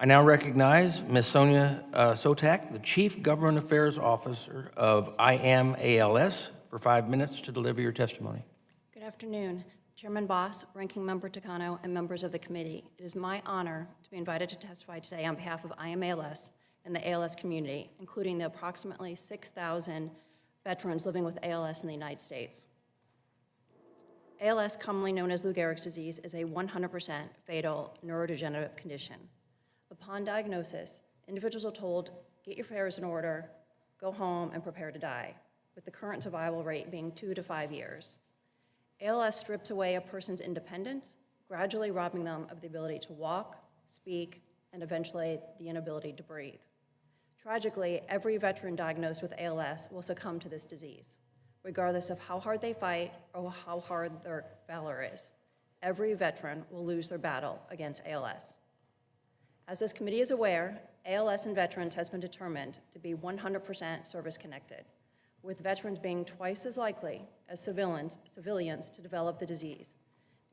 I now recognize Ms. Sonya Sotak, the Chief Government Affairs Officer of AM ALS, for 5 minutes to deliver your testimony. Good afternoon, Chairman Boss, Ranking Member Takano, and members of the committee. It is my honor to be invited to testify today on behalf of AM ALS and the ALS community, including the approximately 6,000 veterans living with ALS in the United States. ALS, commonly known as Lou Gehrig's disease, is a 100% fatal neurodegenerative condition. Upon diagnosis, individuals are told, get your affairs in order, go home, and prepare to die, with the current survival rate being 2 to 5 years. ALS strips away a person's independence, gradually robbing them of the ability to walk, speak, and eventually the inability to breathe. Tragically, every veteran diagnosed with ALS will succumb to this disease, regardless of how hard they fight or how hard their valor is. Every veteran will lose their battle against ALS. As this committee is aware, ALS in veterans has been determined to be 100% service-connected, with veterans being twice as likely as civilians to develop the disease,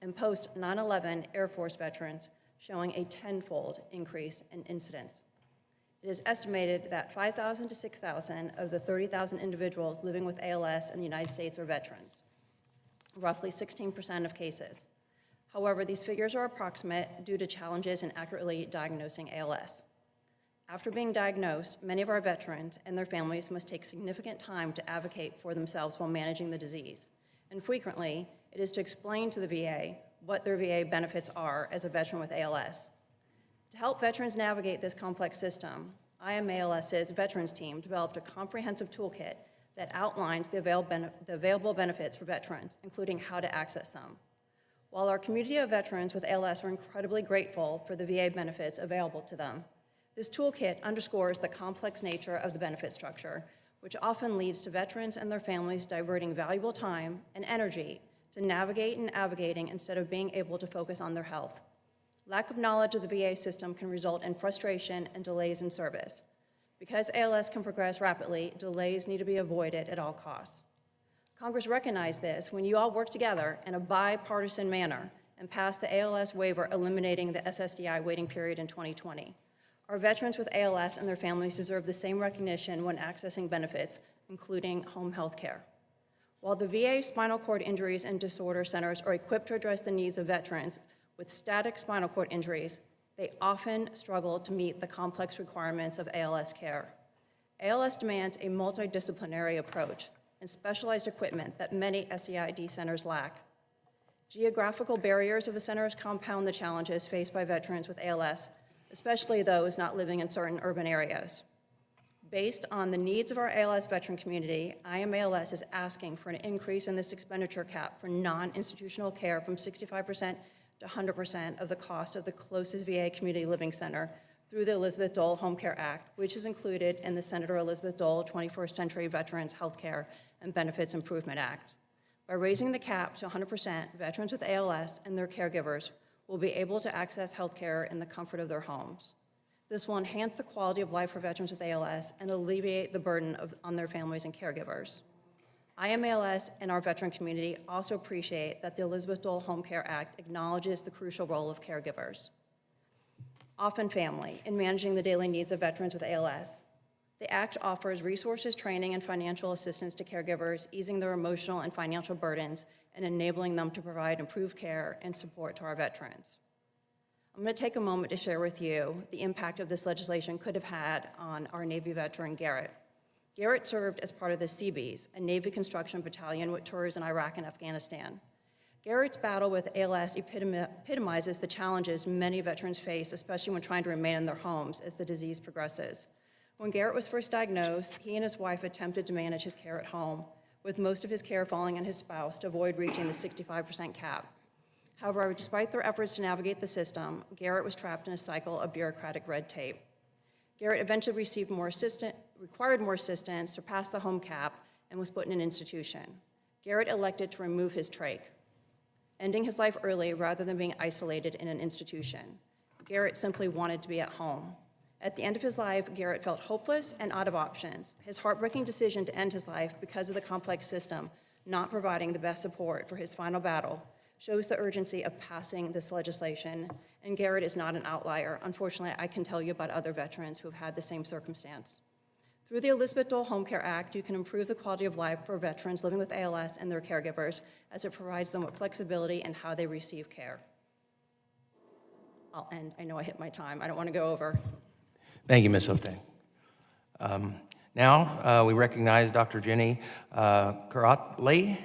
and post-9/11 Air Force veterans showing a 10-fold increase in incidence. It is estimated that 5,000 to 6,000 of the 30,000 individuals living with ALS in the United States are veterans, roughly 16% of cases. However, these figures are approximate due to challenges in accurately diagnosing ALS. After being diagnosed, many of our veterans and their families must take significant time to advocate for themselves while managing the disease. And frequently, it is to explain to the VA what their VA benefits are as a veteran with ALS. To help veterans navigate this complex system, AM ALS's veterans team developed a comprehensive toolkit that outlines the available benefits for veterans, including how to access them. While our community of veterans with ALS are incredibly grateful for the VA benefits available to them, this toolkit underscores the complex nature of the benefit structure, which often leads to veterans and their families diverting valuable time and energy to navigate and advocating instead of being able to focus on their health. Lack of knowledge of the VA system can result in frustration and delays in service. Because ALS can progress rapidly, delays need to be avoided at all costs. Congress recognized this when you all worked together in a bipartisan manner and passed the ALS waiver eliminating the SSDI waiting period in 2020. Our veterans with ALS and their families deserve the same recognition when accessing benefits, including home health care. While the VA Spinal Cord Injuries and Disorder Centers are equipped to address the needs of veterans with static spinal cord injuries, they often struggle to meet the complex requirements of ALS care. ALS demands a multidisciplinary approach and specialized equipment that many SCID centers lack. Geographical barriers of the centers compound the challenges faced by veterans with ALS, especially those not living in certain urban areas. Based on the needs of our ALS veteran community, AM ALS is asking for an increase in this expenditure cap for non-institutional care from 65% to 100% of the cost of the closest VA community living center through the Elizabeth Dole Home Care Act, which is included in the Senator Elizabeth Dole 21st Century Veterans Health Care and Benefits Improvement Act. By raising the cap to 100%, veterans with ALS and their caregivers will be able to access health care in the comfort of their homes. This will enhance the quality of life for veterans with ALS and alleviate the burden on their families and caregivers. AM ALS and our veteran community also appreciate that the Elizabeth Dole Home Care Act acknowledges the crucial role of caregivers, often family, in managing the daily needs of veterans with ALS. The Act offers resources, training, and financial assistance to caregivers, easing their emotional and financial burdens and enabling them to provide improved care and support to our veterans. I'm going to take a moment to share with you the impact of this legislation could have had on our Navy veteran, Garrett. Garrett served as part of the Seabees, a Navy construction battalion with tours in Iraq and Afghanistan. Garrett's battle with ALS epitomizes the challenges many veterans face, especially when trying to remain in their homes as the disease progresses. When Garrett was first diagnosed, he and his wife attempted to manage his care at home, with most of his care falling on his spouse to avoid reaching the 65% cap. However, despite their efforts to navigate the system, Garrett was trapped in a cycle of bureaucratic red tape. Garrett eventually required more assistance, surpassed the home cap, and was put in an institution. Garrett elected to remove his trach, ending his life early rather than being isolated in an institution. Garrett simply wanted to be at home. At the end of his life, Garrett felt hopeless and out of options. His heartbreaking decision to end his life because of the complex system not providing the best support for his final battle shows the urgency of passing this legislation, and Garrett is not an outlier. Unfortunately, I can tell you about other veterans who have had the same circumstance. Through the Elizabeth Dole Home Care Act, you can improve the quality of life for veterans living with ALS and their caregivers, as it provides them with flexibility in how they receive care. I'll end. I know I hit my time. I don't want to go over. Thank you, Ms. Sotak. Now, we recognize Dr. Jenny Karatley.